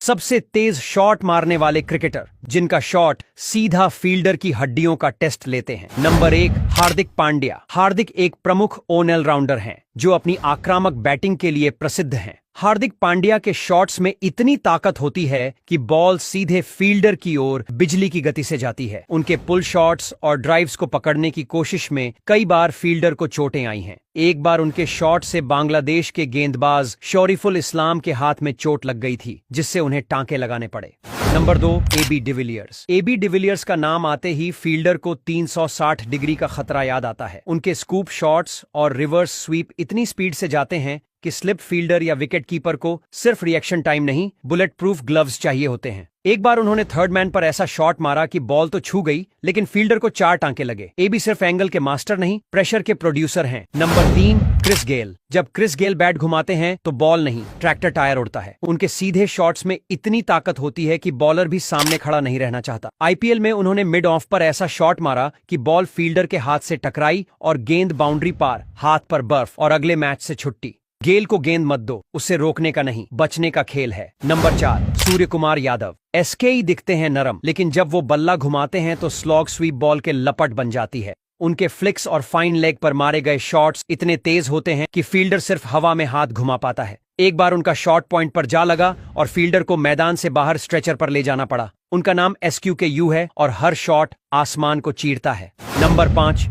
सबसे तेज शॉट मारने वाले क्रिकेटर जिनका शॉट सीधा फील्डर की हड्डियों का टेस्ट लेते हैं। नंबर 1, हार्दिक पांड्या। हार्दिक एक प्रमुख ऑलराउंडर हैं जो अपनी आक्रामक बैटिंग के लिए प्रसिद्ध हैं। हार्दिक पांड्या के शॉट्स में इतनी ताकत होती है कि बॉल सीधे फील्डर की ओर बिजली की गति से जाती है। उनके पुल शॉट्स और ड्राइव्स को पकड़ने की कोशिश में कई बार फील्डर को चोटें आई हैं। एक बार उनके शॉट से बांग्लादेश के गेंदबाज शरीफुल इस्लाम के हाथ में चोट लग गई थी, जिससे उन्हें टांके लगाने पड़े। Number 2, AB de Villiers. AB de Villiers का नाम आते ही फील्डर को 360 डिग्री का खतरा याद आता है। उनके स्कूप शॉट्स और रिवर्स स्वीप इतनी स्पीड से जाते हैं कि स्लिप फील्डर या विकेट कीपर को सिर्फ रिएक्शन टाइम नहीं, बुलेट प्रूफ ग्लव्स चाहिए होते हैं। एक बार उन्होंने थर्ड मैन पर ऐसा शॉट मारा कि बॉल तो छू गई, लेकिन फील्डर को 4 टांके लगे। एबी सिर्फ एंगल के मास्टर नहीं, प्रेशर के प्रोड्यूसर हैं। Number 3, Chris Gayle. जब क्रिस गेल बैट घुमाते हैं तो बॉल नहीं, ट्रैक्टर टायर उड़ता है। उनके सीधे शॉट्स में इतनी ताकत होती है कि बॉलर भी सामने खड़ा नहीं रहना चाहता। आईपीएल में उन्होंने मिड ऑफ पर ऐसा शॉट मारा कि बॉल फील्डर के हाथ से टकराई और गेंद बाउंड्री पार, हाथ पर बर्फ और अगले मैच से छुट्टी। गेल को गेंद मत दो, उसे रोकने का नहीं, बचने का खेल है। नंबर 4, सूर्य कुमार यादव। एसके ही दिखते हैं नरम, लेकिन जब वो बल्ला घुमाते हैं तो स्लॉग स्वीप बॉल के लपट बन जाती है। उनके फ्लिक्स और फाइन लेग पर मारे गए शॉट्स इतने तेज होते हैं कि फील्डर सिर्फ हवा में हाथ घुमा पाता है। एक बार उनका शॉट पॉइंट पर जा लगा और फील्डर को मैदान से बाहर स्ट्रेचर पर ले जाना पड़ा। उनका नाम SQKU है और हर शॉट आसमान को चीरता है। नंबर 5,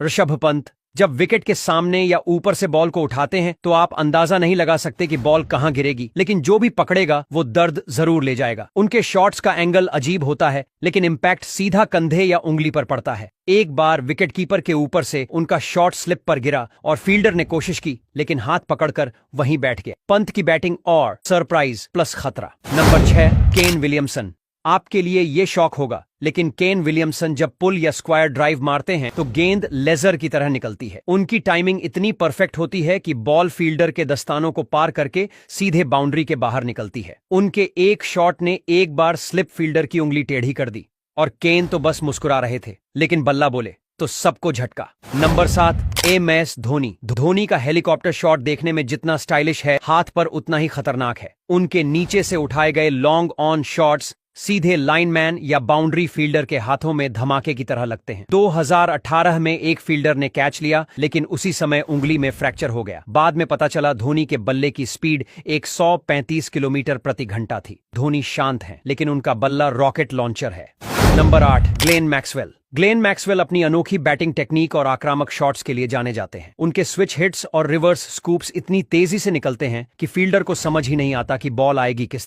ऋषभ पंत। जब विकेट के सामने या ऊपर से बॉल को उठाते हैं तो आप अंदाजा नहीं लगा सकते कि बॉल कहां गिरेगी, लेकिन जो भी पकड़ेगा वो दर्द जरूर ले जाएगा। उनके शॉट्स का एंगल अजीब होता है, लेकिन इंपैक्ट सीधा कंधे या उंगली पर पड़ता है। एक बार विकेट कीपर के ऊपर से उनका शॉट स्लिप पर गिरा और फील्डर ने कोशिश की, लेकिन हाथ पकड़कर वहीं बैठ गया। पंत की बैटिंग और सरप्राइज प्लस खतरा। Number 6, Kane Williamson. आपके लिए ये शौक होगा, लेकिन केन विलियमसन जब पुल या स्क्वायर ड्राइव मारते हैं तो गेंद लेजर की तरह निकलती है। उनकी टाइमिंग इतनी परफेक्ट होती है कि बॉल फील्डर के दस्तानों को पार करके सीधे बाउंड्री के बाहर निकलती है। उनके एक शॉट ने एक बार स्लिप फील्डर की उंगली टेढ़ी कर दी और केन तो बस मुस्कुरा रहे थे, लेकिन बल्ला बोले तो सबको झटका। Number 7, MS Dhoni. धोनी का हेलीकॉप्टर शॉट देखने में जितना स्टाइलिश है, हाथ पर उतना ही खतरनाक है। उनके नीचे से उठाए गए लॉन्ग ऑन शॉट्स सीधे लाइनमैन या बाउंड्री फील्डर के हाथों में धमाके की तरह लगते हैं। 2018 में एक फील्डर ने कैच लिया, लेकिन उसी समय उंगली में फ्रैक्चर हो गया। बाद में पता चला धोनी के बल्ले की स्पीड 135 किलोमीटर प्रति घंटा थी। धोनी शांत हैं, लेकिन उनका बल्ला रॉकेट लॉन्चर है। Number 8, Glenn Maxwell. Glenn Maxwell अपनी अनोखी बैटिंग टेक्निक और आक्रामक शॉट्स के लिए जाने जाते हैं। उनके स्विच हिट्स और रिवर्स स्कूप्स इतनी तेजी से निकलते हैं कि फील्डर को समझ ही नहीं आता कि बॉल आएगी किस